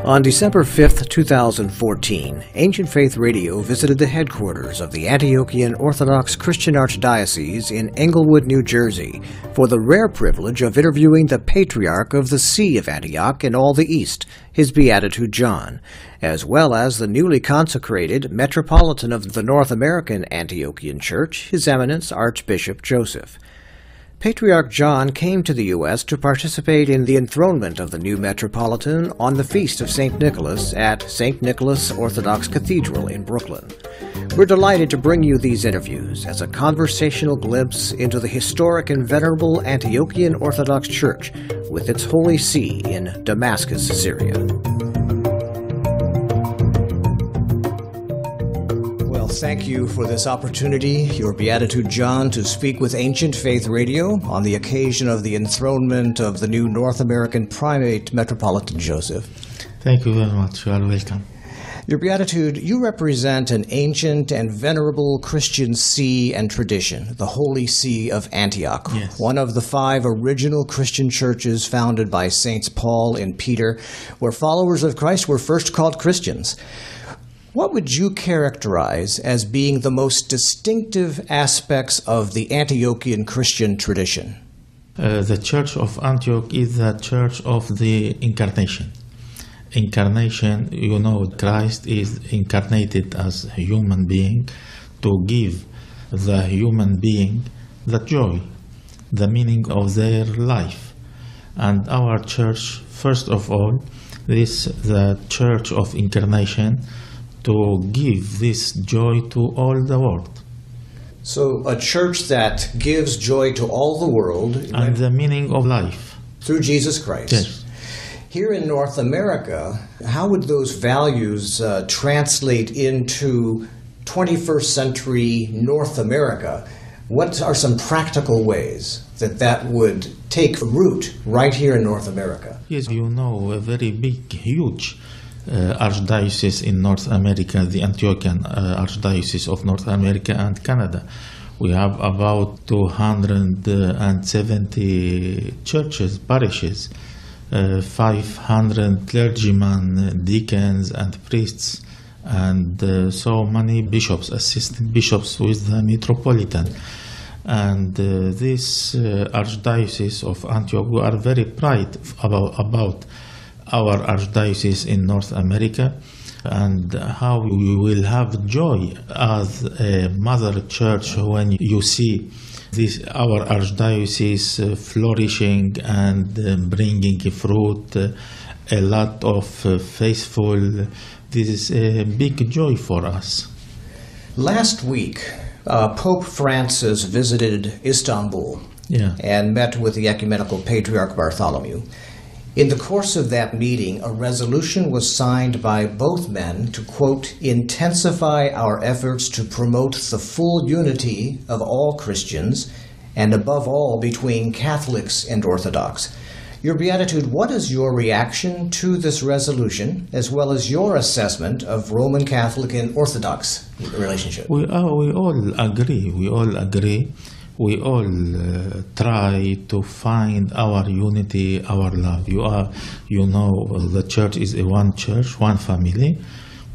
On December 5, 2014, Ancient Faith Radio visited the headquarters of the Antiochian Orthodox Christian Archdiocese in Englewood, New Jersey, for the rare privilege of interviewing the Patriarch of the See of Antioch and all the East, his Beatitude John, as well as the newly consecrated Metropolitan of the North American Antiochian Church, His Eminence Archbishop Joseph. Patriarch John came to the U.S. to participate in the enthronement of the new Metropolitan on the Feast of St. Nicholas at St. Nicholas Orthodox Cathedral in Brooklyn. We're delighted to bring you these interviews as a conversational glimpse into the historic and venerable Antiochian Orthodox Church with its Holy See in Damascus, Syria. Thank you for this opportunity, Your Beatitude John, to speak with Ancient Faith Radio on the occasion of the enthronement of the new North American Primate Metropolitan Joseph. Thank you very much. You are welcome. Your Beatitude, you represent an ancient and venerable Christian see and tradition, the Holy See of Antioch, yes, one of the 5 original Christian churches founded by Saints Paul and Peter, where followers of Christ were first called Christians. What would you characterize as being the most distinctive aspects of the Antiochian Christian tradition? The Church of Antioch is the Church of the Incarnation. Incarnation, you know, Christ is incarnated as a human being to give the human being the joy, the meaning of their life. And our church, first of all, is the Church of Incarnation, to give this joy to all the world. So a church that gives joy to all the world. And the meaning of life. Through Jesus Christ. Yes. Here in North America, how would those values translate into 21st century North America? What are some practical ways that would take root right here in North America? Yes, you know, a very big, huge archdiocese in North America, the Antiochian Archdiocese of North America and Canada. We have about 270 churches, parishes, 500 clergymen, deacons and priests, and so many bishops, assistant bishops with the Metropolitan. And this Archdiocese of Antioch, we are very proud about our archdiocese in North America, and how we will have joy as a mother church when you see this our archdiocese flourishing and bringing fruit, a lot of faithful. This is a big joy for us. Last week, Pope Francis visited Istanbul and met with the Ecumenical Patriarch Bartholomew. In the course of that meeting, a resolution was signed by both men to, quote, intensify our efforts to promote the full unity of all Christians, and above all between Catholics and Orthodox. Your Beatitude, what is your reaction to this resolution, as well as your assessment of Roman Catholic and Orthodox relationship? We all agree. We all try to find our unity, our love. You know, the church is a one church, one family.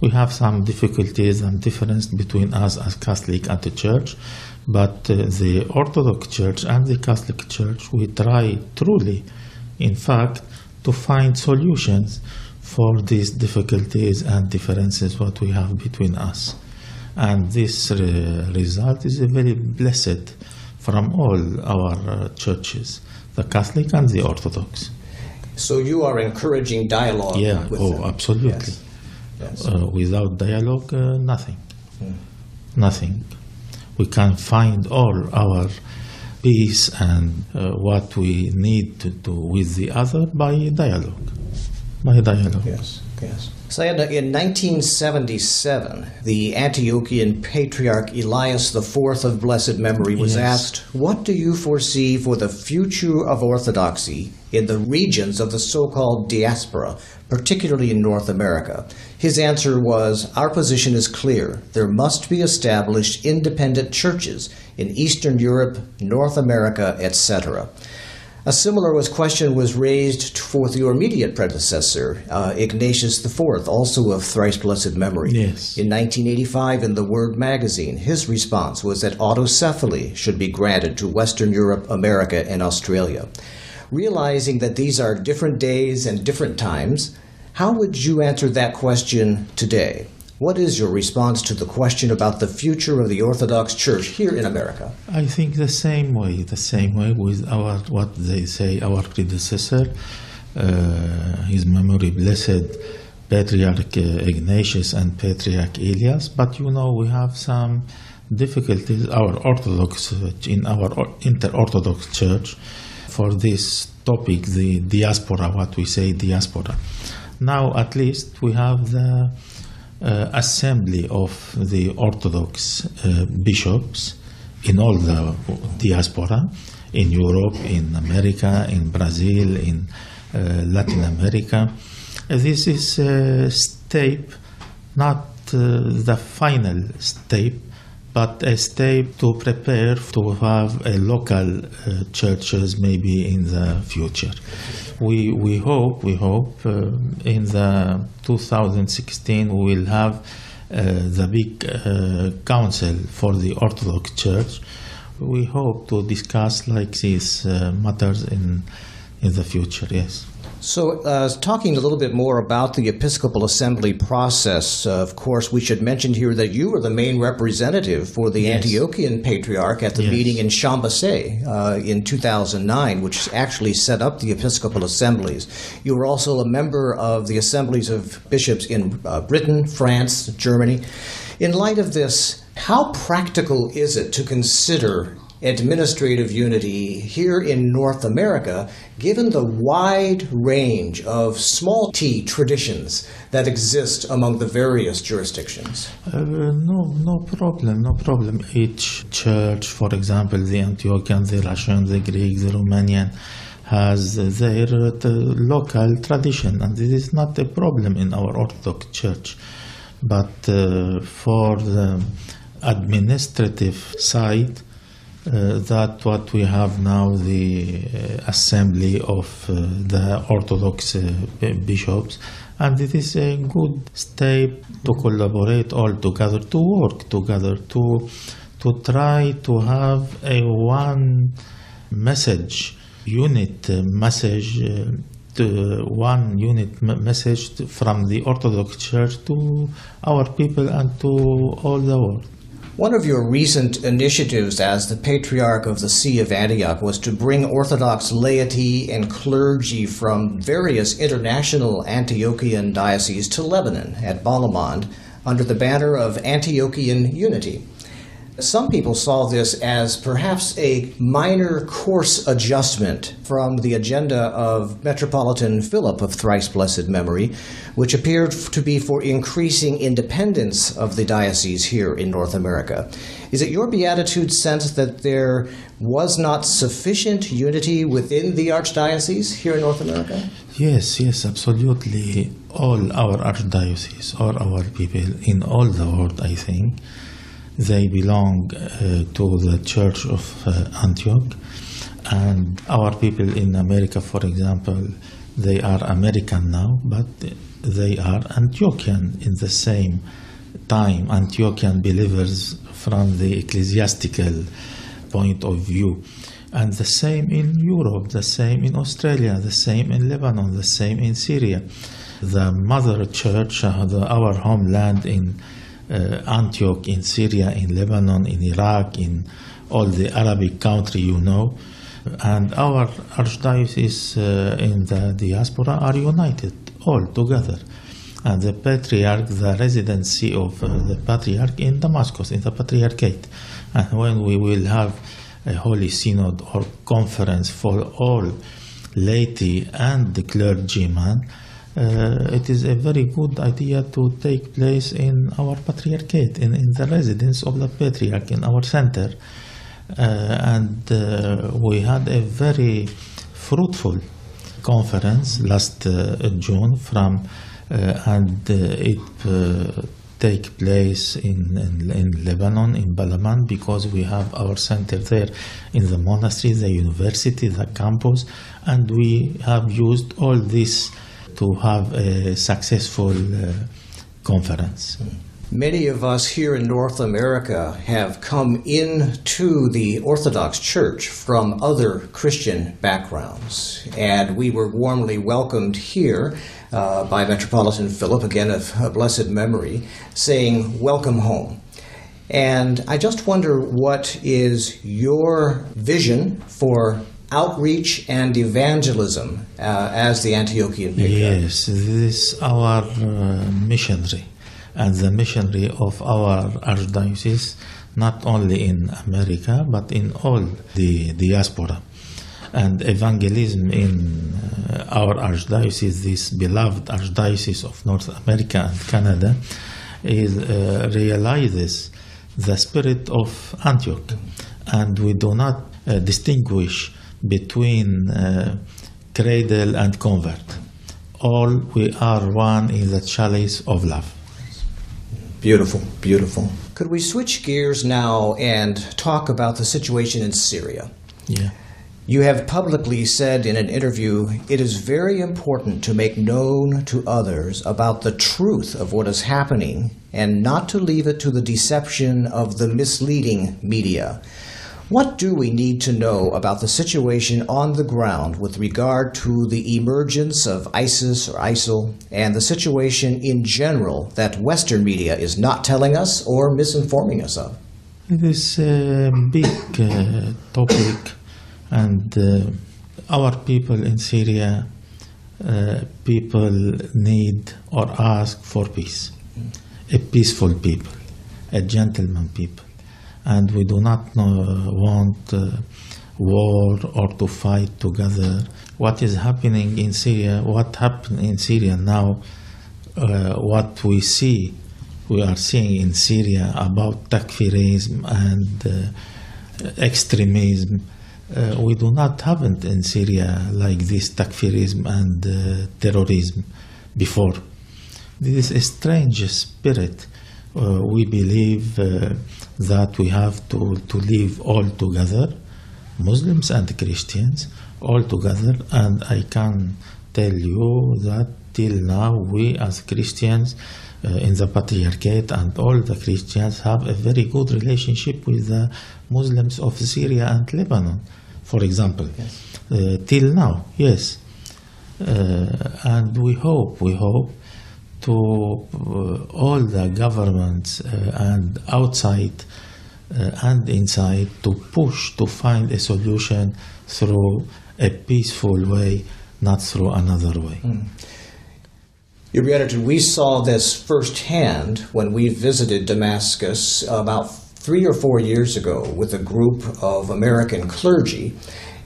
We have some difficulties and difference between us as Catholic and the church, but the Orthodox Church and the Catholic Church, we try truly, in fact, to find solutions for these difficulties and differences what we have between us. And this result is a very blessed from all our churches, the Catholic and the Orthodox. So you are encouraging dialogue with them? Absolutely. Yes. Without dialogue, nothing. Nothing. We can find all our peace and what we need to do with the other by dialogue. Yes. Sayed, in 1977, the Antiochian Patriarch Elias IV of blessed memory was asked, what do you foresee for the future of Orthodoxy in the regions of the so-called diaspora, particularly in North America? His answer was, our position is clear. There must be established independent churches in Eastern Europe, North America, etc. A similar question was raised for your immediate predecessor, Ignatius IV, also of thrice blessed memory. Yes. In 1985, in the Word magazine, his response was that autocephaly should be granted to Western Europe, America, and Australia. Realizing that these are different days and different times, how would you answer that question today? What is your response to the question about the future of the Orthodox Church here in America? I think the same way with what they say, our predecessor, his memory blessed, Patriarch Ignatius and Patriarch Elias. But we have some difficulties, our Orthodox, in our inter-Orthodox Church, for this topic, the diaspora, what we say diaspora. Now at least we have the assembly of the Orthodox bishops in all the diaspora, in Europe, in America, in Brazil, in Latin America. This is a step, not the final step, but a step to prepare to have a local churches maybe in the future. We hope in the 2016 we will have the big council for the Orthodox Church. We hope to discuss like these matters in the future, yes. So talking a little bit more about the Episcopal Assembly process, of course, we should mention here that you were the main representative for the Antiochian Patriarch at the meeting in Chambasay in 2009, which actually set up the Episcopal Assemblies. You were also a member of the Assemblies of Bishops in Britain, France, Germany. In light of this, how practical is it to consider administrative unity here in North America, given the wide range of small t traditions that exist among the various jurisdictions? No problem. Each church, for example, the Antiochian, the Russian, the Greek, the Romanian, has their local tradition, and this is not a problem in our Orthodox Church. But for the administrative side, that what we have now, the assembly of the Orthodox bishops, and it is a good step to collaborate all together, to work together, to try to have a one message, unit message, one unit message from the Orthodox Church to our people and to all the world. One of your recent initiatives as the Patriarch of the See of Antioch was to bring Orthodox laity and clergy from various international Antiochian dioceses to Lebanon at Balamand under the banner of Antiochian Unity. Some people saw this as perhaps a minor course adjustment from the agenda of Metropolitan Philip of thrice blessed memory, which appeared to be for increasing independence of the diocese here in North America. Is it your beatitude sense that there was not sufficient unity within the archdiocese here in North America? Yes, absolutely. All our archdioceses, all our people in all the world, I think, they belong to the Church of Antioch, and our people in America, for example, they are American now, but they are Antiochian in the same time, Antiochian believers from the ecclesiastical point of view. And the same in Europe, the same in Australia, the same in Lebanon, the same in Syria. The mother church, our homeland in Antioch, in Syria, in Lebanon, in Iraq, in all the Arabic country, and our archdiocese in the diaspora are united all together. And the Patriarch, the residency of the Patriarch in Damascus, in the Patriarchate. And when we will have a Holy Synod or conference for all laity and the clergyman, it is a very good idea to take place in our Patriarchate, in the residence of the Patriarch, in our center. And we had a very fruitful conference last June and it take place in Lebanon, in Balaman, because we have our center there in the monastery, the university, the campus, and we have used all this to have a successful conference. Many of us here in North America have come into the Orthodox Church from other Christian backgrounds, and we were warmly welcomed here by Metropolitan Philip, again of blessed memory, saying, "Welcome home." And I just wonder, what is your vision for outreach and evangelism as the Antiochian Patriarch? Yes, this is our missionary, and the missionary of our archdiocese, not only in America, but in all the diaspora. And evangelism in our archdiocese, this beloved archdiocese of North America and Canada, realizes the spirit of Antioch. And we do not distinguish between cradle and convert. All we are one in the chalice of love. Beautiful, beautiful. Could we switch gears now and talk about the situation in Syria? Yeah. You have publicly said in an interview, "It is very important to make known to others about the truth of what is happening and not to leave it to the deception of the misleading media." What do we need to know about the situation on the ground with regard to the emergence of ISIS or ISIL and the situation in general that Western media is not telling us or misinforming us of? It is a big topic, and our people in Syria, people need or ask for peace, a peaceful people, a gentleman people. And we do not want war or to fight together. What is happening in Syria, what happened in Syria now, what we are seeing in Syria about takfirism and extremism, we do not have it in Syria like this takfirism and terrorism before. This is a strange spirit. We believe that we have to live all together, Muslims and Christians, all together. And I can tell you that till now we as Christians in the Patriarchate and all the Christians have a very good relationship with the Muslims of Syria and Lebanon, for example. Yes. Till now, yes. And we hope to all the governments and outside and inside to push to find a solution through a peaceful way, not through another way. Your Beatitude, we saw this firsthand when we visited Damascus about 3 or 4 years ago with a group of American clergy,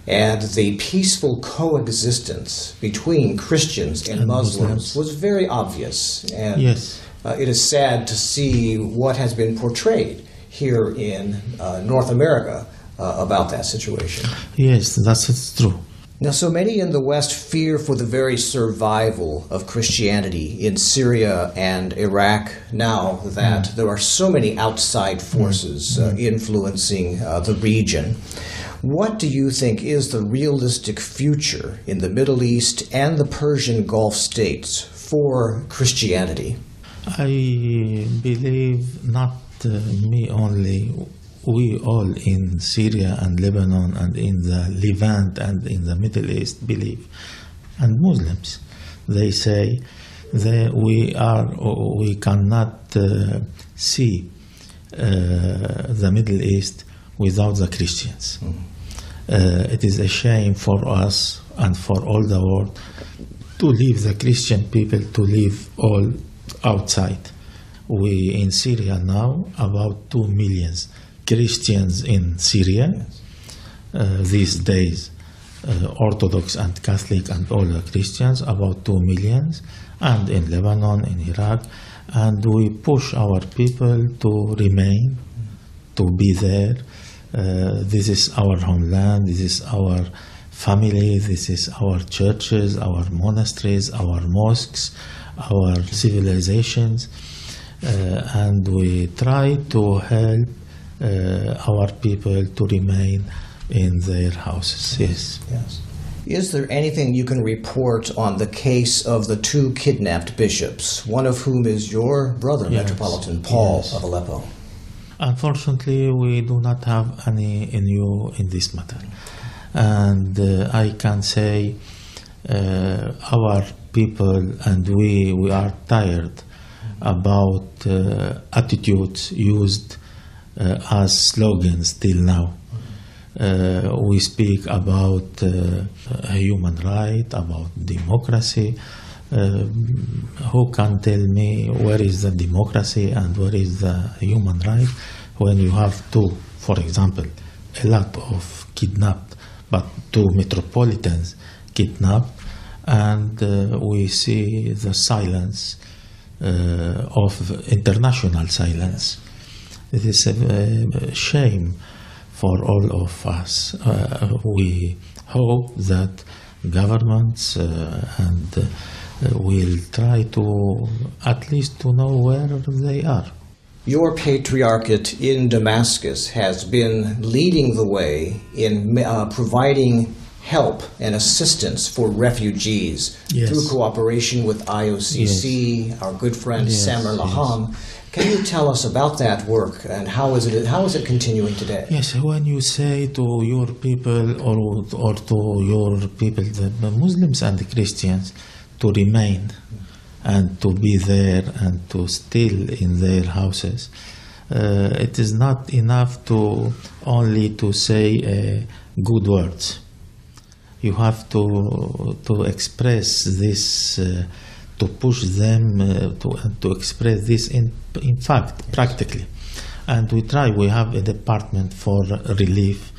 and the peaceful coexistence between Christians and Muslims was very obvious. And yes. It is sad to see what has been portrayed here in North America about that situation. Yes, that's true. Now, so many in the West fear for the very survival of Christianity in Syria and Iraq now that there are so many outside forces influencing the region. What do you think is the realistic future in the Middle East and the Persian Gulf states for Christianity? I believe not me only, we all in Syria and Lebanon and in the Levant and in the Middle East believe. And Muslims, they say that we cannot see the Middle East without the Christians. It is a shame for us and for all the world to leave the Christian people, to leave all outside. We in Syria now, about 2 million Christians in Syria these days, Orthodox and Catholic and all the Christians, about 2 million, and in Lebanon, in Iraq, and we push our people to remain, to be there. This is our homeland, this is our family, this is our churches, our monasteries, our mosques, our civilizations. and we try to help our people to remain in their houses. Yes. Yes. Is there anything you can report on the case of the two kidnapped bishops, one of whom is your brother, Yes. Metropolitan Paul Yes. of Aleppo? Unfortunately, we do not have any news in this matter. And I can say our people and we are tired about attitudes used as slogans till now. We speak about human rights, about democracy. Who can tell me where is the democracy and where is the human right when you have two, for example, a lot of kidnapped, but two metropolitans kidnapped, and we see the silence of international silence. It is a shame for all of us. We hope that governments and will try to at least to know where they are. Your patriarchate in Damascus has been leading the way in providing help and assistance for refugees Yes. through cooperation with IOCC, our good friend Yes, Samer Laham. Can you tell us about that work and how is it continuing today? Yes, when you say to your people or to your people, the Muslims and the Christians, to remain and to be there and to still in their houses, it is not enough to only to say good words. You have to express this, to push them to express this in fact, practically. And we have a department for relief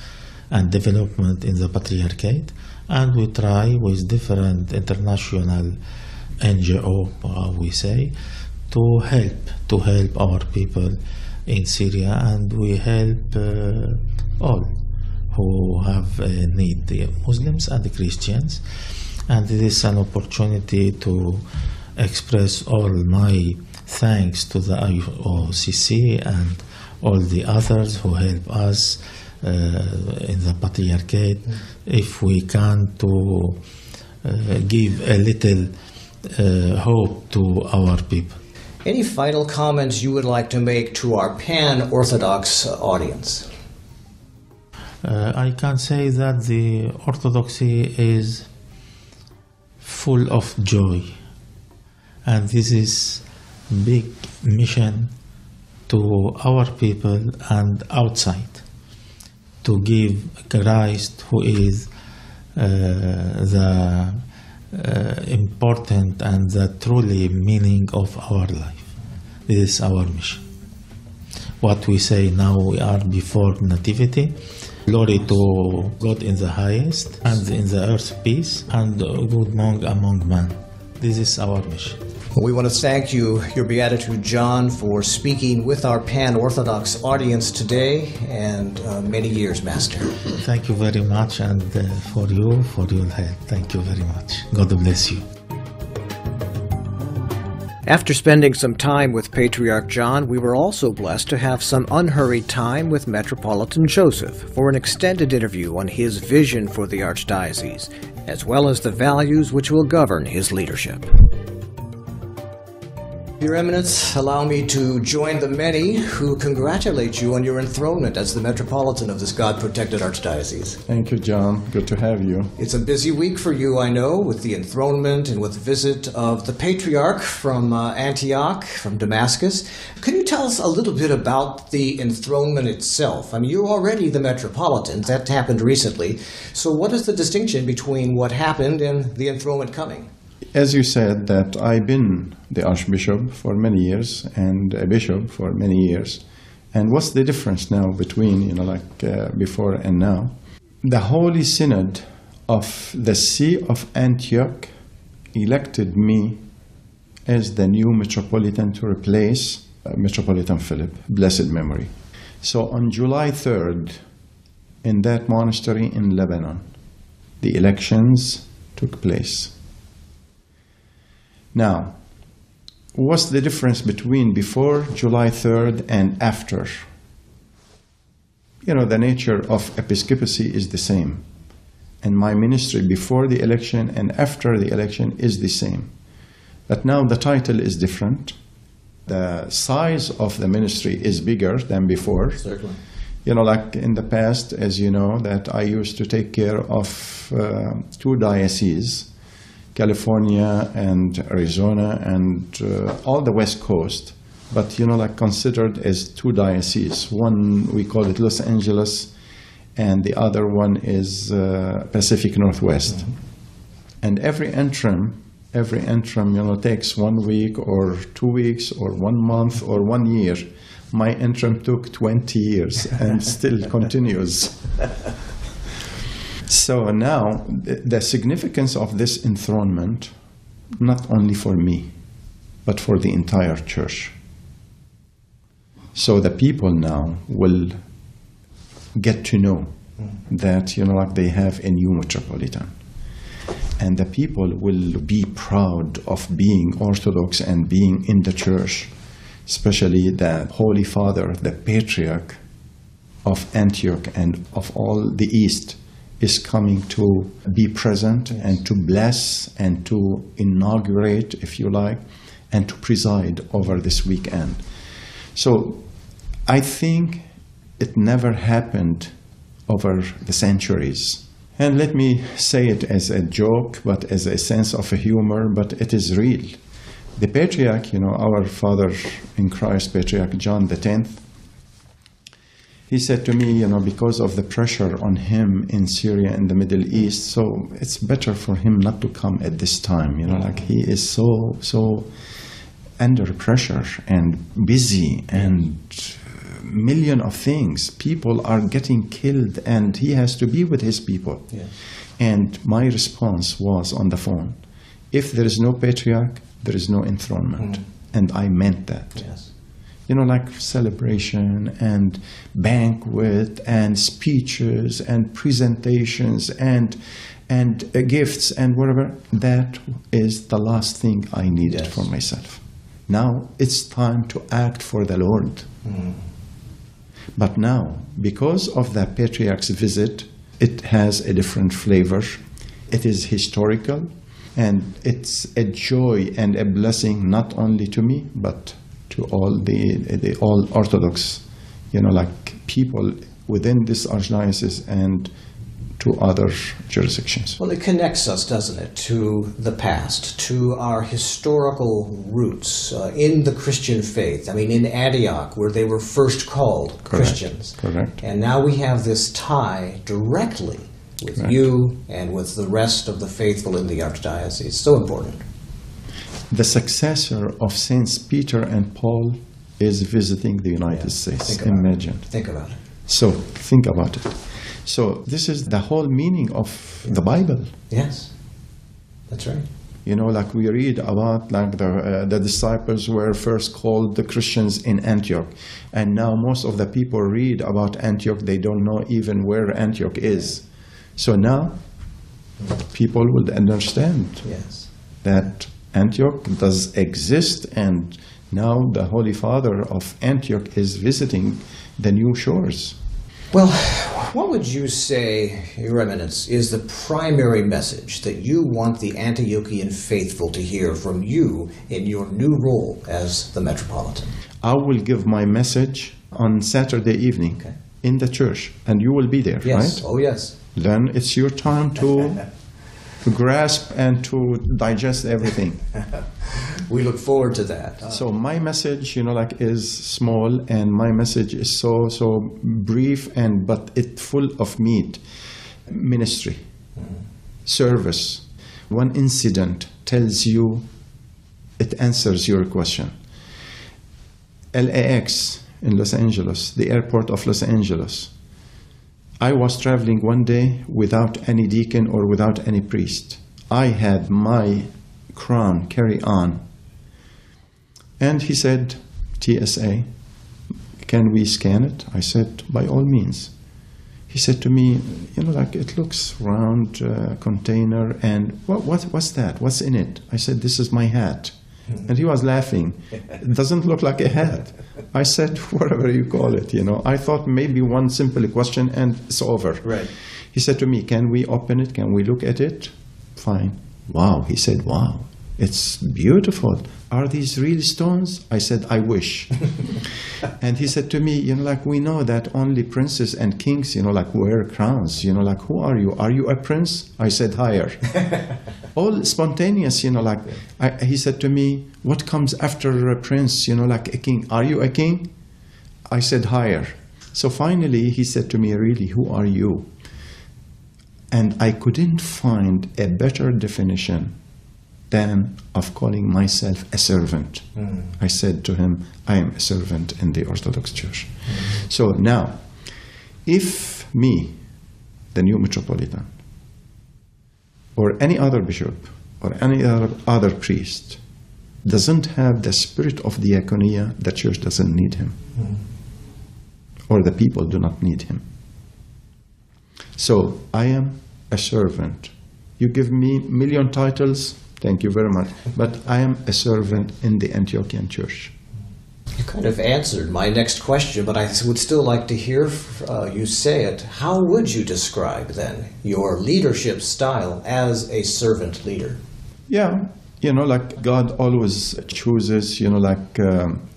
and development in the Patriarchate, and we try with different international NGO, we say, to help our people in Syria, and we help all who have a need, the Muslims and the Christians. And it is an opportunity to express all my thanks to the IOCC and all the others who help us in the Patriarchate, if we can to give a little hope to our people. Any final comments you would like to make to our pan-Orthodox audience? I can say that the Orthodoxy is full of joy, and this is big mission to our people and outside, to give Christ, who is the important and the truly meaning of our life. This is our mission. What we say now, we are before nativity. Glory to God in the highest, and in the earth peace, and good among men. This is our mission. We want to thank you, Your Beatitude John, for speaking with our pan-Orthodox audience today, and many years, Master. Thank you very much, and for your help. Thank you very much. God bless you. After spending some time with Patriarch John, we were also blessed to have some unhurried time with Metropolitan Joseph for an extended interview on his vision for the Archdiocese, as well as the values which will govern his leadership. Your Eminence, allow me to join the many who congratulate you on your enthronement as the Metropolitan of this God-protected Archdiocese. Thank you, John. Good to have you. It's a busy week for you, I know, with the enthronement and with the visit of the Patriarch from Antioch, from Damascus. Can you tell us a little bit about the enthronement itself? I mean, you're already the Metropolitan. That happened recently. So what is the distinction between what happened and the enthronement coming? As you said, that I've been the Archbishop for many years and a Bishop for many years. And what's the difference now between, before and now? The Holy Synod of the See of Antioch elected me as the new Metropolitan to replace Metropolitan Philip, blessed memory. So on July 3rd, in that monastery in Lebanon, the elections took place. Now, what's the difference between before July 3rd and after? You know, the nature of episcopacy is the same. And my ministry before the election and after the election is the same. But now the title is different. The size of the ministry is bigger than before. Certainly. You know, like in the past, as you know, that I used to take care of 2 dioceses, California and Arizona and all the West Coast. But, you know, like considered as 2 dioceses. One, we call it Los Angeles, and the other one is Pacific Northwest. Mm-hmm. And every interim, you know, takes 1 week or 2 weeks or 1 month or 1 year. My interim took 20 years and still continues. So now, the significance of this enthronement, not only for me, but for the entire church. So the people now will get to know that, you know, like they have a new Metropolitan. And the people will be proud of being Orthodox and being in the church, especially the Holy Father, the Patriarch of Antioch and of all the East, is coming to be present and to bless and to inaugurate, if you like, and to preside over this weekend. So I think it never happened over the centuries. And let me say it as a joke, but as a sense of humor, but it is real. The Patriarch, you know, our father in Christ, Patriarch John X, he said to me, you know, because of the pressure on him in Syria and the Middle East, so it's better for him not to come at this time. You know, like he is so under pressure and busy and million of things. People are getting killed and he has to be with his people. Yeah. And my response was on the phone, if there is no Patriarch, there is no enthronement. And I meant that. Yes. You know, like celebration and banquet and speeches and presentations and gifts and whatever, that is the last thing I needed for myself. Now it's time to act for the Lord. But now, because of the Patriarch's visit, it has a different flavor. It is historical, and it's a joy and a blessing not only to me, but to all the all Orthodox, you know, like people within this archdiocese and to other jurisdictions. Well, it connects us, doesn't it, to the past, to our historical roots in the Christian faith. I mean, in Antioch, where they were first called Christians. Correct. And now we have this tie directly with you and with the rest of the faithful in the archdiocese. So important. The successor of Saints Peter and Paul is visiting the United States. Imagine. Think about it. So, think about it. So this is the whole meaning of the Bible. Yes, that's right. You know, like we read about like the disciples were first called the Christians in Antioch. And now most of the people read about Antioch, they don't know even where Antioch is. So now people will understand that Antioch does exist, and now the Holy Father of Antioch is visiting the new shores. Well, what would you say, Your Eminence, is the primary message that you want the Antiochian faithful to hear from you in your new role as the Metropolitan? I will give my message on Saturday evening in the church, and you will be there, right? Oh, yes. Then it's your time to grasp and to digest everything. We look forward to that. So my message, you know, like is small, and my message is so brief, but it's full of meat. Ministry, service. One incident tells you, it answers your question. LAX in Los Angeles, the airport of Los Angeles. I was traveling one day without any deacon or without any priest. I had my crown carry on. And he said, TSA, can we scan it? I said, by all means. He said to me, you know, like it looks round container, and what's that? What's in it? I said, this is my hat. And he was laughing. It doesn't look like a hat. I said, whatever you call it, you know. I thought maybe one simple question and it's over. Right. He said to me, can we open it? Can we look at it? Fine. Wow. He said, wow, it's beautiful. Are these real stones? I said, I wish. And he said to me, you know, like, we know that only princes and kings, you know, like, wear crowns. You know, like, who are you? Are you a prince? I said, higher. All spontaneous, you know, like, he said to me, what comes after a prince? You know, like a king. Are you a king? I said, higher. So finally, he said to me, really, who are you? And I couldn't find a better definition than of calling myself a servant. I said to him, I am a servant in the Orthodox Church. So now, if me, the new Metropolitan, or any other bishop, or any other priest, doesn't have the spirit of diaconia, the church doesn't need him. Or the people do not need him. So, I am a servant. You give me million titles, thank you very much. But I am a servant in the Antiochian Church. You kind of answered my next question, but I would still like to hear you say it. How would you describe, then, your leadership style as a servant leader? Yeah, you know, like God always chooses, you know, like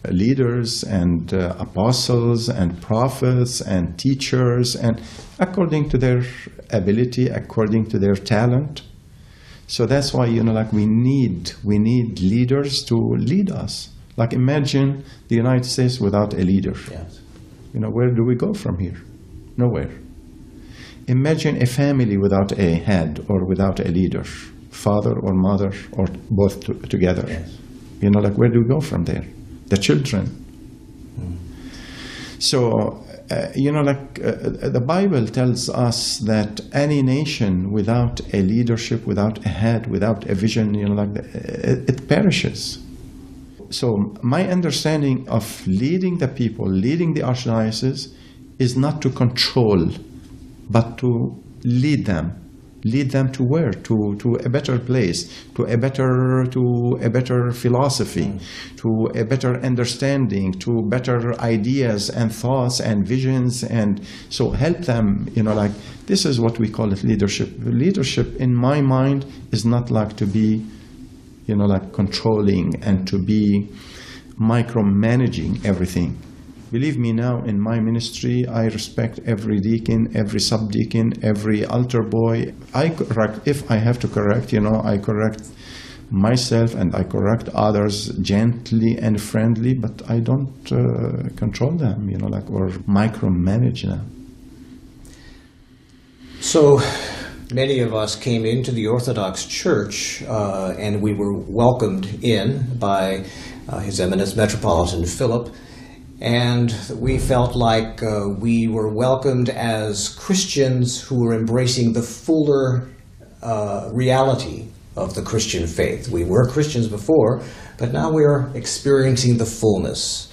leaders and apostles and prophets and teachers, and according to their ability, according to their talent. So that's why, you know, like we need leaders to lead us. Like imagine the United States without a leader. Yes. You know, where do we go from here? Nowhere. Imagine a family without a head or without a leader, father or mother or both together. Yes. You know, like where do we go from there? The children. So, you know, like the Bible tells us that any nation without a leadership, without a head, without a vision, you know, like it perishes. So my understanding of leading the people, leading the archdiocese, is not to control, but to lead them. Lead them to where? To a better place, to a better philosophy, to a better understanding, to better ideas and thoughts and visions, and so help them, you know, like this is what we call it leadership. Leadership in my mind is not like to be, you know, like controlling and to be micromanaging everything. Believe me, now in my ministry, I respect every deacon, every subdeacon, every altar boy. I correct, if I have to correct, you know, I correct myself and I correct others gently and friendly, but I don't control them, you know, like, or micromanage them. So many of us came into the Orthodox Church and we were welcomed in by His Eminence Metropolitan Philip. And we felt like we were welcomed as Christians who were embracing the fuller reality of the Christian faith. We were Christians before, but now we're experiencing the fullness.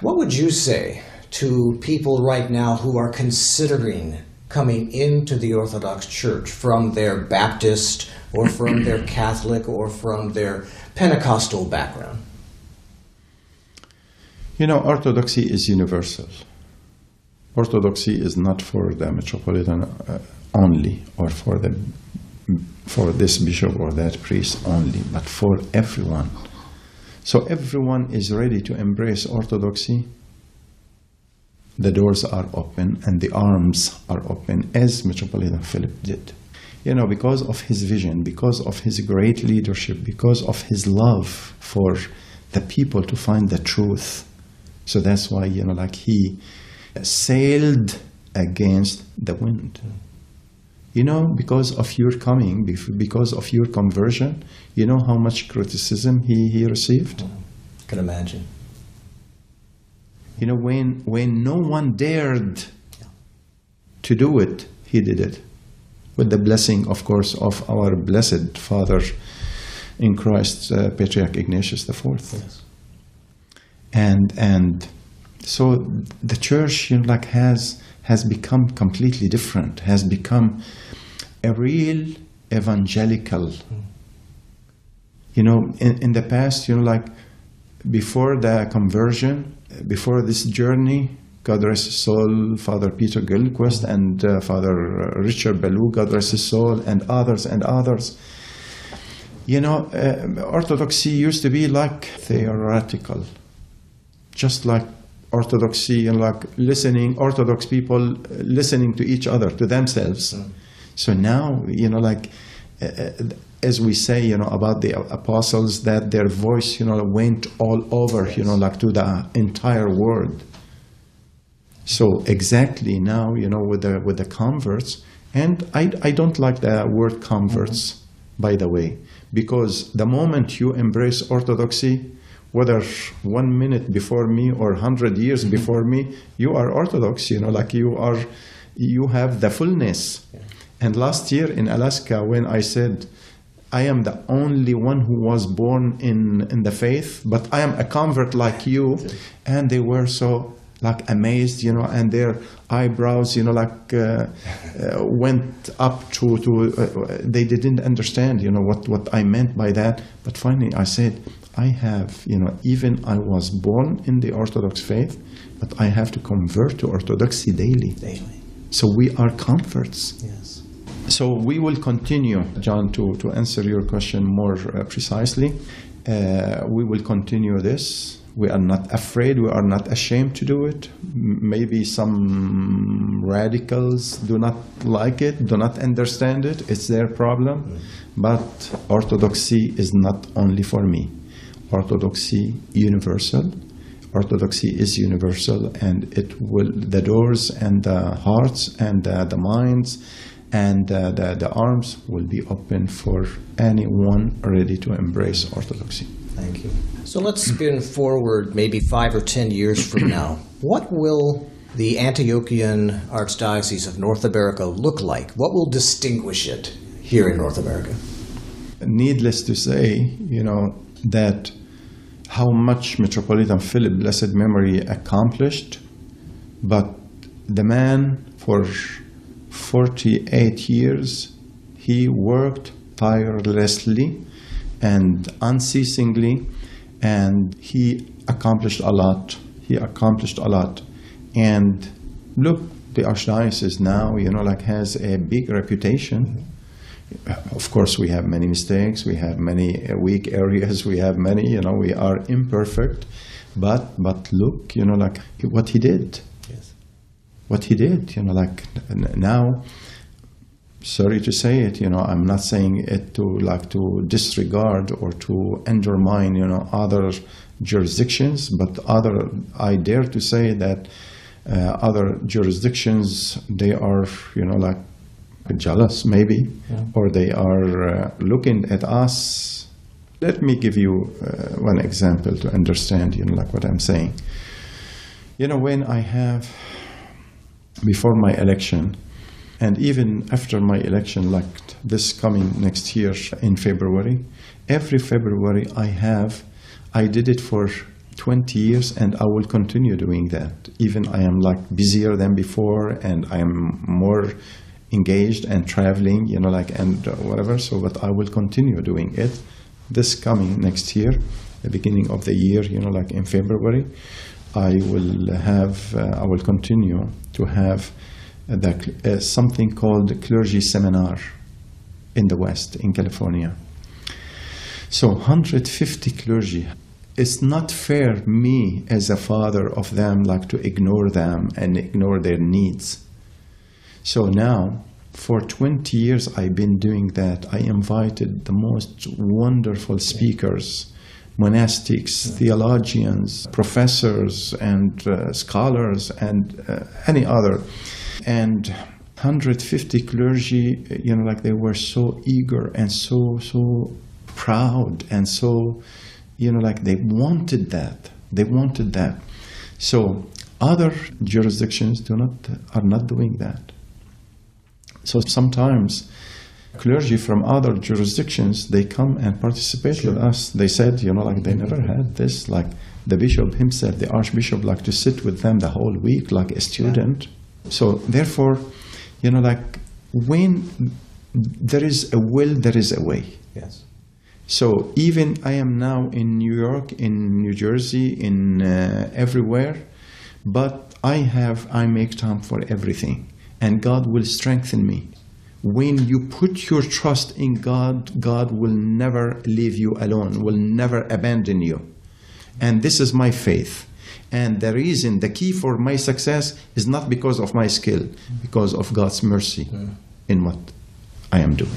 What would you say to people right now who are considering coming into the Orthodox Church from their Baptist or from their Catholic or from their Pentecostal background? You know, orthodoxy is universal. Orthodoxy is not for the Metropolitan only, or for this bishop or that priest only, but for everyone. So everyone is ready to embrace orthodoxy. The doors are open and the arms are open, as Metropolitan Philip did. You know, because of his vision, because of his great leadership, because of his love for the people to find the truth. So that's why, you know, like he sailed against the wind. You know, because of your coming, because of your conversion, you know how much criticism he received? I can imagine. You know, when no one dared to do it, he did it. With the blessing, of course, of our blessed Father in Christ, Patriarch Ignatius IV. Yes. And so the church, you know, like has become completely different, has become a real evangelical, You know, in the past, you know, like before the conversion, before this journey, God rest his soul, Father Peter Gilquist and Father Richard Ballou, God rest his soul, and others. You know, Orthodoxy used to be like theoretical, just like Orthodoxy and like Orthodox people listening to each other, to themselves. So now, you know, like as we say, you know, about the apostles, that their voice, you know, went all over, you know, like to the entire world. So exactly now, you know, with the converts, and I don't like the word converts, by the way, because the moment you embrace Orthodoxy, whether 1 minute before me or 100 years before me, you are Orthodox, you know, like you have the fullness. Yeah. And last year in Alaska, when I said, I am the only one who was born in the faith, but I am a convert like you, and they were so like amazed, you know, and their eyebrows, you know, like went up to they didn't understand, you know, what I meant by that. But finally I said, I have, you know, even I was born in the Orthodox faith, but I have to convert to Orthodoxy daily. So we are converts. Yes. So we will continue, John, to answer your question more precisely. We will continue this. We are not afraid, we are not ashamed to do it. Maybe some radicals do not like it, do not understand it, it's their problem. But Orthodoxy is not only for me. Orthodoxy universal. Orthodoxy is universal, and it will, the doors and the hearts and the minds and the arms will be open for anyone ready to embrace Orthodoxy. Thank you. So let's spin forward maybe 5 or 10 years from now. What will the Antiochian Archdiocese of North America look like? What will distinguish it here in North America? Needless to say, you know, that how much Metropolitan Philip, blessed memory, accomplished, but the man for 48 years, he worked tirelessly and unceasingly, and he accomplished a lot. And look, the Archdiocese now, you know, like has a big reputation. Of course, we have many mistakes, we have many weak areas, we have many, you know, we are imperfect, but look, you know, like what he did. Yes. What he did, you know, like now, sorry to say it, you know, I'm not saying it to disregard or to undermine, you know, other jurisdictions, but I dare to say that other jurisdictions, they are, you know, like jealous maybe, or they are looking at us. Let me give you one example to understand, you know, like what I'm saying. You know, when I have, before my election, and even after my election, like this coming next year in February, every February I did it for 20 years, and I will continue doing that. Even I am like busier than before, and I am more engaged and traveling, you know, like, and whatever, so, but I will continue doing it. This coming next year, the beginning of the year, you know, like in February, I will continue to have something called clergy seminar in the West, in California. So 150 clergy. It's not fair, me as a father of them, like to ignore them and ignore their needs. So now, for 20 years I've been doing that. I invited the most wonderful speakers, monastics, theologians, professors, and scholars, and any other. And 150 clergy, you know, like they were so eager and so proud, and so, you know, like they wanted that. So other jurisdictions are not doing that. So sometimes clergy from other jurisdictions, they come and participate with us. They said, you know, like they never had this, like the bishop himself, the archbishop, like to sit with them the whole week like a student. So therefore, you know, like when there is a will, there is a way. Yes. So even I am now in New York, in New Jersey, in everywhere, but I make time for everything, and God will strengthen me. When you put your trust in God, God will never leave you alone, will never abandon you. And this is my faith. And the reason, the key for my success is not because of my skill, because of God's mercy in what I am doing.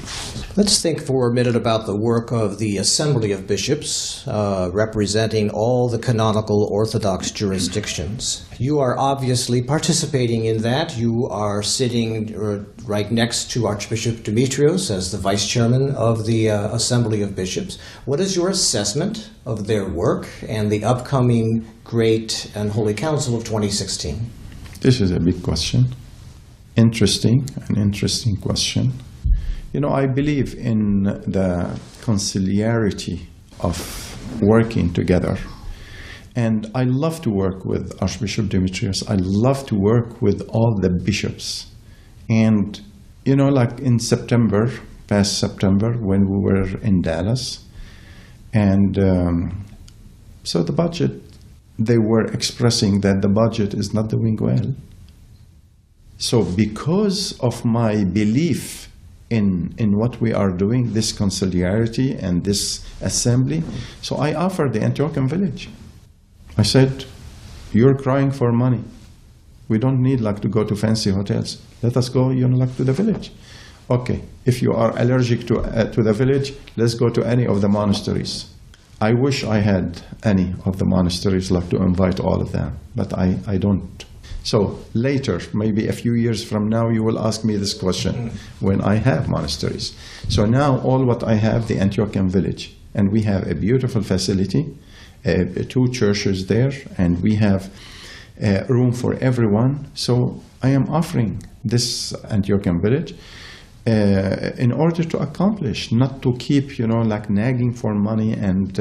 Let's think for a minute about the work of the Assembly of Bishops, representing all the canonical Orthodox jurisdictions. You are obviously participating in that. You are sitting right next to Archbishop Demetrios as the vice chairman of the Assembly of Bishops. What is your assessment of their work and the upcoming Great and Holy Council of 2016? This is a big question. An interesting question. You know, I believe in the conciliarity of working together. And I love to work with Archbishop Demetrios. I love to work with all the bishops. And, you know, like in September, past September, when we were in Dallas, and so the budget, they were expressing that the budget is not doing well. So because of my belief in what we are doing, this conciliarity and this assembly, so I offered the Antiochian village. I said, you're crying for money. We don't need like to go to fancy hotels. Let us go, you know, like to the village. Okay, if you are allergic to the village, let's go to any of the monasteries. I wish I had any of the monasteries like to invite all of them, but I don't. So later, maybe a few years from now, you will ask me this question when I have monasteries. So now all what I have, the Antiochian village, and we have a beautiful facility, 2 churches there, and we have room for everyone. So I am offering this Antiochian village in order to accomplish, not to keep, you know, like nagging for money and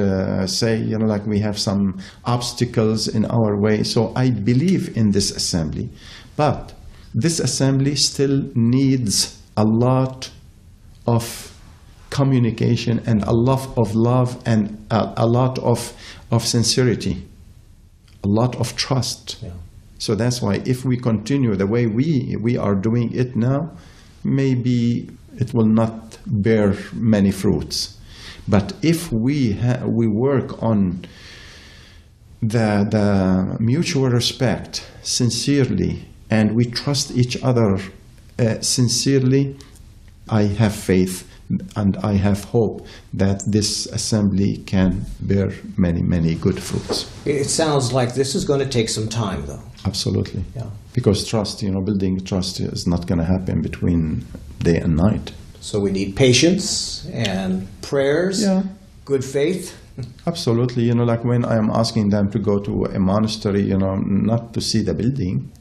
say, you know, like we have some obstacles in our way. So I believe in this assembly, but this assembly still needs a lot of communication and a lot of love and a lot of sincerity, a lot of trust. Yeah. So that's why if we continue the way we are doing it now, maybe it will not bear many fruits. But if we work on the mutual respect sincerely, and we trust each other sincerely, I have faith and I have hope that this assembly can bear many, many good fruits. It sounds like this is going to take some time, though. Absolutely. Yeah. Because trust, you know, building trust is not going to happen between day and night. So we need patience and prayers, good faith. Absolutely. You know, like when I am asking them to go to a monastery, you know, not to see the building,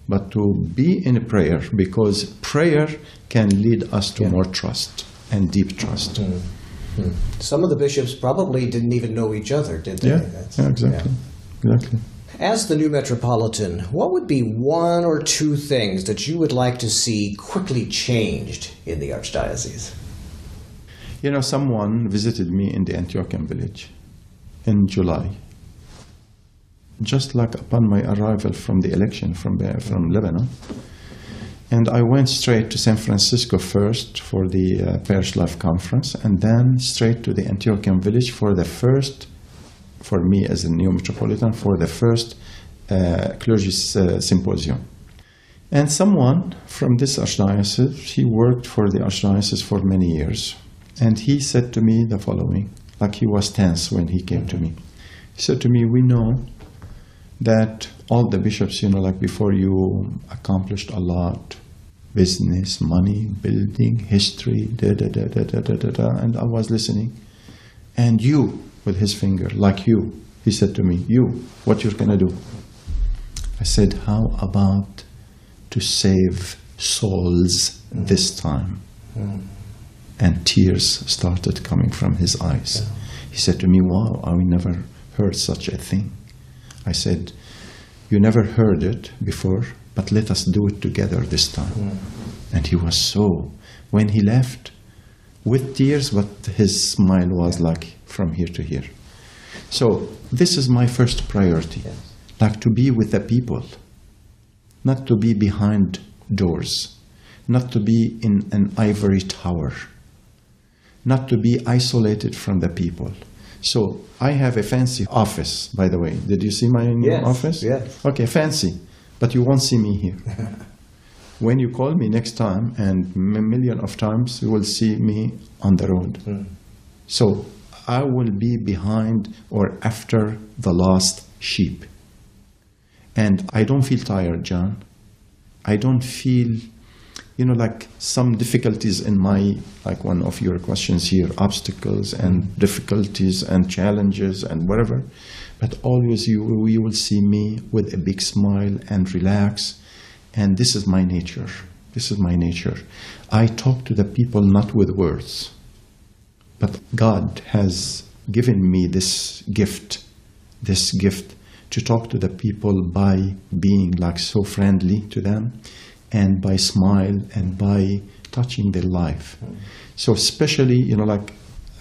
but to be in prayer, because prayer can lead us to more trust and deep trust. Mm-hmm. Some of the bishops probably didn't even know each other, did they? Yeah, exactly. Exactly. As the new Metropolitan, what would be 1 or 2 things that you would like to see quickly changed in the Archdiocese? You know, someone visited me in the Antiochian village in July. Just like upon my arrival from the election from Lebanon. And I went straight to San Francisco first for the Parish Life Conference, and then straight to the Antiochian village for the first, for me as a new Metropolitan, for the first clergy symposium. And someone from this Archdiocese, he worked for the Archdiocese for many years, and he said to me the following, like he was tense when he came to me. He said to me, we know that all the bishops, you know, like before you accomplished a lot, business, money, building, history, and I was listening. And you, with his finger, like you, he said to me, you, what you're going to do? I said, how about to save souls this time? And tears started coming from his eyes. He said to me, wow, I never heard such a thing. I said, you never heard it before, but let us do it together this time. And he was so, when he left, with tears, but his smile was like from here to here. So this is my first priority, like to be with the people, not to be behind doors, not to be in an ivory tower, not to be isolated from the people. So I have a fancy office, by the way. Did you see my new office? Yes. Okay, fancy, but you won't see me here. When you call me next time, and a million of times, you will see me on the road. So I will be behind or after the lost sheep. And I don't feel tired, John. I don't feel, like some difficulties in my, like one of your questions here, obstacles and difficulties and challenges and whatever. But always you will see me with a big smile and relax. And this is my nature. This is my nature. I talk to the people not with words, but God has given me this gift to talk to the people by being like so friendly to them, and by smile and by touching their life. So especially, like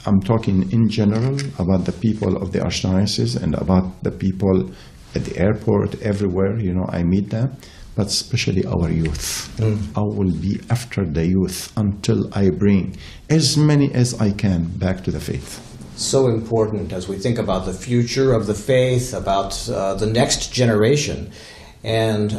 I'm talking in general about the people of the Archdiocese and about the people at the airport, everywhere, I meet them. But especially our youth. I will be after the youth until I bring as many as I can back to the faith. So important as we think about the future of the faith, about the next generation. And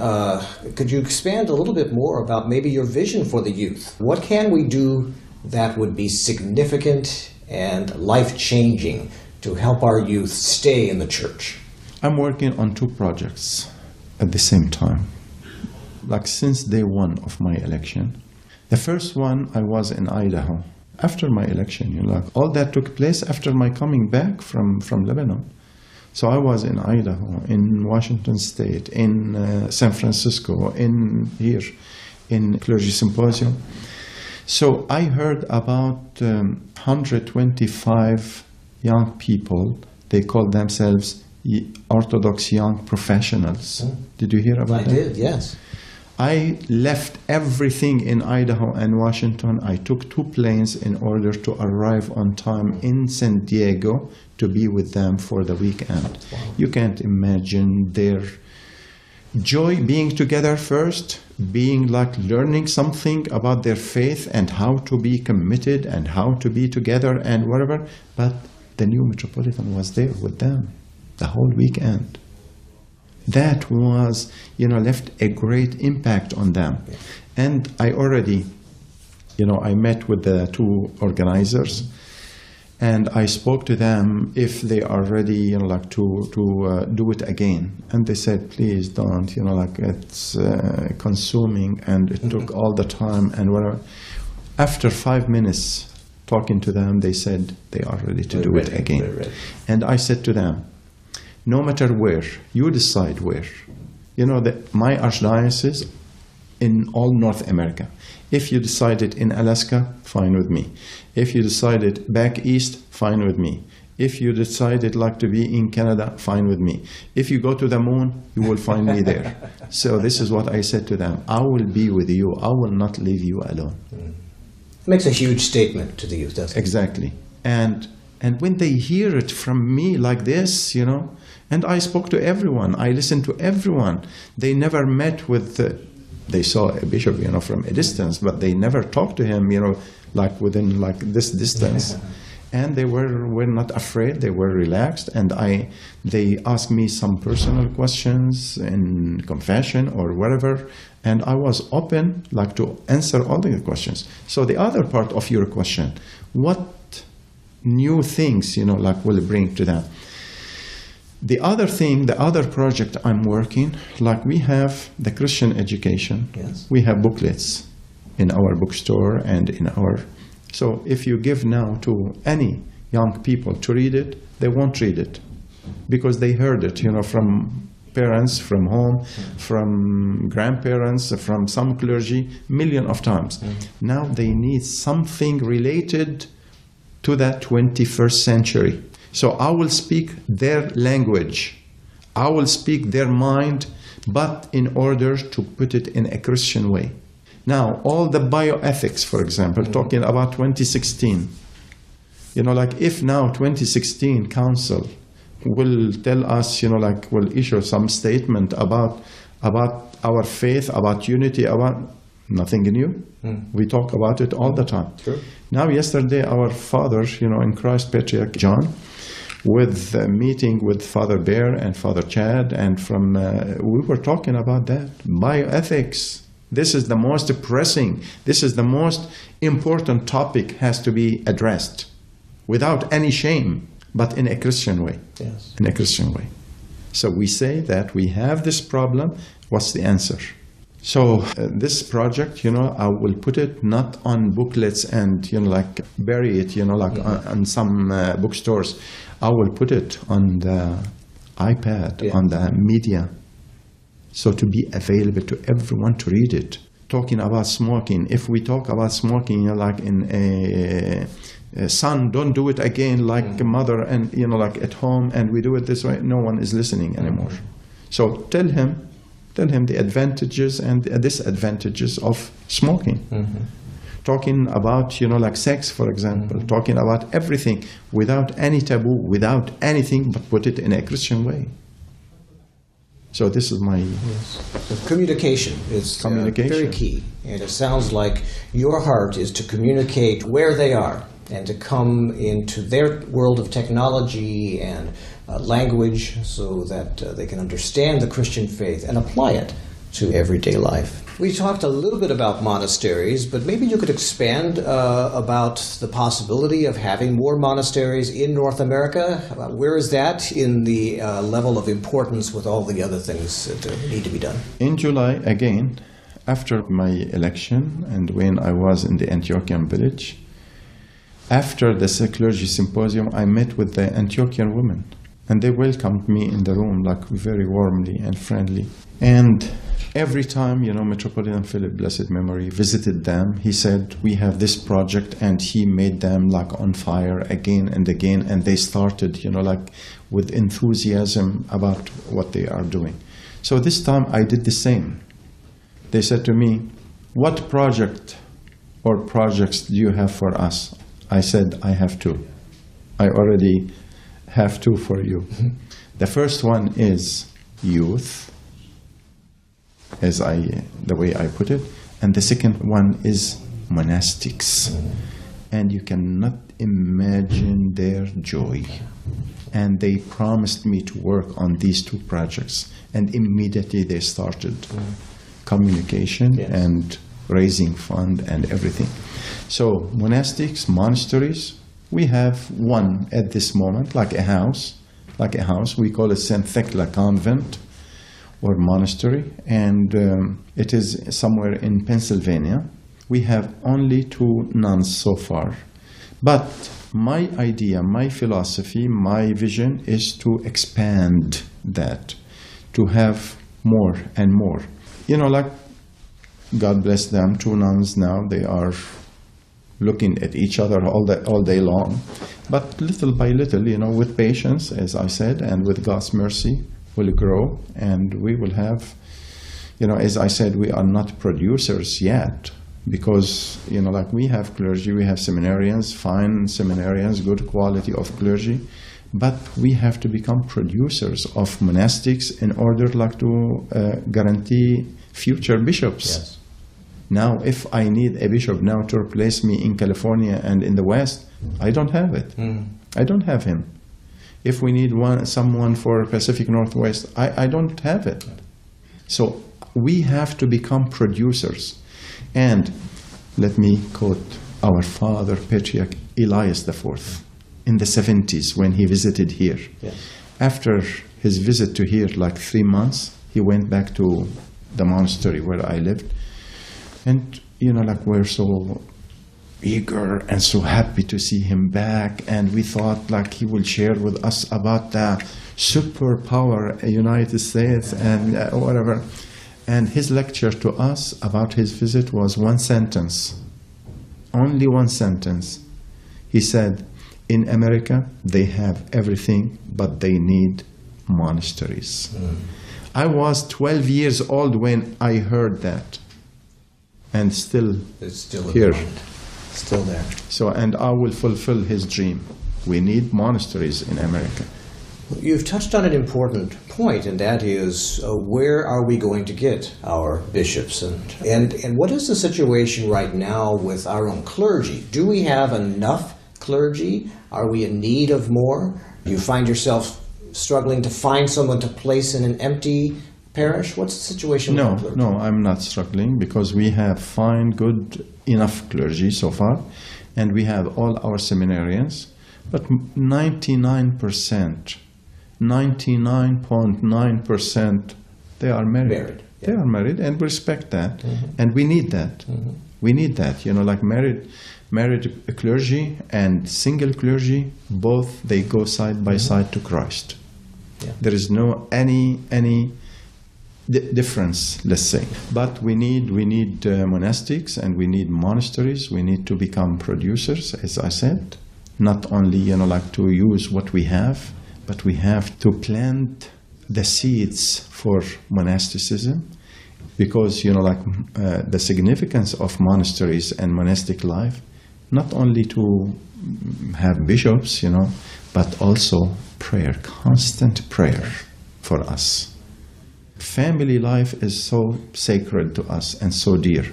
could you expand a little bit more about maybe your vision for the youth? What can we do that would be significant and life-changing to help our youth stay in the church? I'm working on 2 projects at the same time. Like since day one of my election. The first one, I was in Idaho. After my election, all that took place after my coming back from Lebanon. So I was in Idaho, in Washington State, in San Francisco, in Clergy Symposium. So I heard about 125 young people. They call themselves Orthodox young professionals. Did you hear about that? I did, yes. I left everything in Idaho and Washington. I took 2 planes in order to arrive on time in San Diego to be with them for the weekend. Wow. You can't imagine their joy being together first, being like learning something about their faith and how to be committed and how to be together and whatever. But the new Metropolitan was there with them the whole weekend. That was, left a great impact on them. And I already, I met with the 2 organizers, and I spoke to them if they are ready, to do it again. And they said, please don't, it's consuming, and it took all the time and whatever. After 5 minutes talking to them, they said they are ready to do it again. And I said to them, no matter where, you decide where. My archdiocese in all North America. If you decided in Alaska, fine with me. If you decided back east, fine with me. If you decided like to be in Canada, fine with me. If you go to the moon, you will find me there. So this is what I said to them. I will be with you. I will not leave you alone. It makes a huge statement to the youth, doesn't it? Exactly. And when they hear it from me like this, and I spoke to everyone. I listened to everyone. They never met with, they saw a bishop, from a distance, but they never talked to him, like within like this distance. And they were not afraid. They were relaxed. And they asked me some personal questions in confession or whatever. And I was open, like to answer all the questions. So the other part of your question, what new things, will bring to them? The other thing, the other project I'm working, like we have the Christian education. Yes. We have booklets in our bookstore and in our... So if you give now to any young people to read it, they won't read it because they heard it, from parents, from home, from grandparents, from some clergy, million of times. Now they need something related to that 21st century. So I will speak their language. I will speak their mind, but in order to put it in a Christian way. Now, all the bioethics, for example, talking about 2016, if now 2016 Council will tell us, will issue some statement about our faith, about unity, about nothing new. We talk about it all the time. Sure. Now, yesterday, our father, in Christ, Patriarch John, with a meeting with Father Bear and Father Chad, and we were talking about that. Bioethics. This is the most pressing, this is the most important topic, has to be addressed without any shame, but in a Christian way. Yes. In a Christian way. So we say that we have this problem. What's the answer? So this project, I will put it not on booklets and, bury it, on some bookstores. I will put it on the iPad, on the media, so to be available to everyone to read it. Talking about smoking. If we talk about smoking, in a son, don't do it again like a mother, and, at home, and we do it this way, no one is listening anymore. So tell him the advantages and disadvantages of smoking. Talking about, sex, for example, talking about everything without any taboo, without anything, but put it in a Christian way. So this is my... So communication is very key. And it sounds like your heart is to communicate where they are and to come into their world of technology and language so that they can understand the Christian faith and apply it to everyday life. We talked a little bit about monasteries, but maybe you could expand about the possibility of having more monasteries in North America. Where is that in the level of importance with all the other things that need to be done? In July, again, after my election and when I was in the Antiochian village, after the clergy symposium, I met with the Antiochian women, and they welcomed me in the room very warmly and friendly. And every time, Metropolitan Philip, blessed memory, visited them, he said, we have this project, and he made them on fire again and again, and they started, with enthusiasm about what they are doing. So this time I did the same. They said to me, what project or projects do you have for us? I said, I have two. I already have two for you. The first one is youth, the way I put it, and the second one is monastics. And you cannot imagine their joy. And they promised me to work on these two projects, and immediately they started communication and raising fund and everything. So monastics, monasteries, we have one at this moment, like a house. We call it St. Thecla Convent or monastery, and it is somewhere in Pennsylvania. We have only 2 nuns so far. But my idea, my philosophy, my vision is to expand that, to have more and more. God bless them, 2 nuns now, they are looking at each other all day long. But little by little, with patience, as I said, and with God's mercy, will grow, and we will have, as I said, we are not producers yet, because, we have clergy, we have seminarians, fine seminarians, good quality of clergy, but we have to become producers of monastics in order to guarantee future bishops. Yes. Now, if I need a bishop now to replace me in California and in the West, I don't have it. I don't have him. If we need someone for Pacific Northwest, I don't have it. So we have to become producers. And let me quote our father, Patriarch Elias IV, in the 70s when he visited here. Yes. After his visit to here, 3 months, he went back to the monastery where I lived. And, we're so eager and so happy to see him back. And we thought, he will share with us about the superpower United States and whatever. And his lecture to us about his visit was 1 sentence. Only 1 sentence. He said, in America, they have everything, but they need monasteries. I was 12 years old when I heard that. and still It's still here. Still there. So, and I will fulfill his dream. We need monasteries in America. You've touched on an important point, and that is where are we going to get our bishops? And what is the situation right now with our own clergy? Do we have enough clergy? Are we in need of more? Do you find yourself struggling to find someone to place in an empty parish? What's the situation with our clergy? No, I'm not struggling because we have found good enough clergy so far, and we have all our seminarians, but 99.9%, they are married. They are married, and we respect that, and we need that. We need that, like married clergy and single clergy, both they go side by side to Christ. Yeah. There is no any difference, let's say. But we need monastics, and we need monasteries. We need to become producers, as I said, not only to use what we have, but we have to plant the seeds for monasticism, because the significance of monasteries and monastic life, not only to have bishops, but also prayer, constant prayer for us. Family life is so sacred to us and so dear,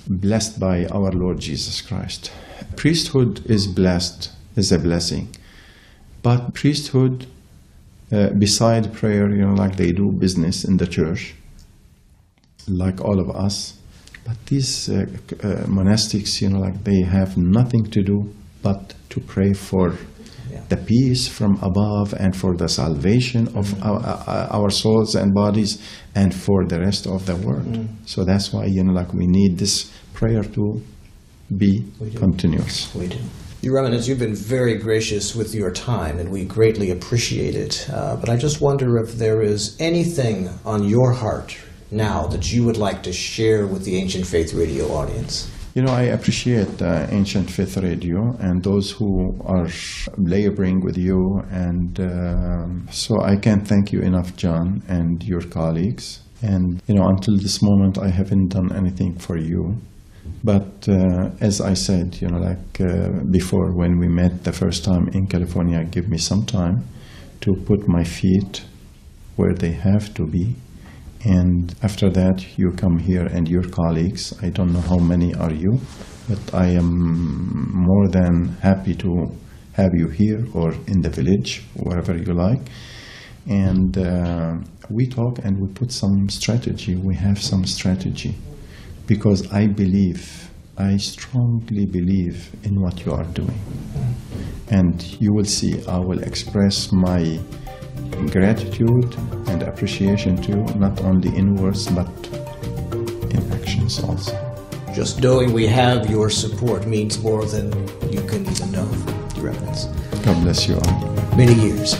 blessed by our Lord Jesus Christ. Priesthood is blessed, is a blessing. But priesthood, beside prayer, they do business in the church, like all of us. But these monastics, they have nothing to do but to pray for the peace from above and for the salvation of our souls and bodies and for the rest of the world. So that's why, we need this prayer to be continuous. We do. Your Eminence, you've been very gracious with your time, and we greatly appreciate it. But I just wonder if there is anything on your heart now that you would like to share with the Ancient Faith Radio audience. I appreciate Ancient Faith Radio and those who are laboring with you, and so I can't thank you enough, John, and your colleagues. And, until this moment, I haven't done anything for you. But as I said, before, when we met the first time in California, give me some time to put my feet where they have to be. And after that, you come here and your colleagues, I don't know how many are you, but I am more than happy to have you here or in the village, wherever you like. And we talk and we put some strategy. We have some strategy. Because I strongly believe in what you are doing. And you will see, I will express my gratitude and appreciation to you, not only in words, but in actions also. Just knowing we have your support means more than you can even know, Your Eminence. God bless you all. Many years.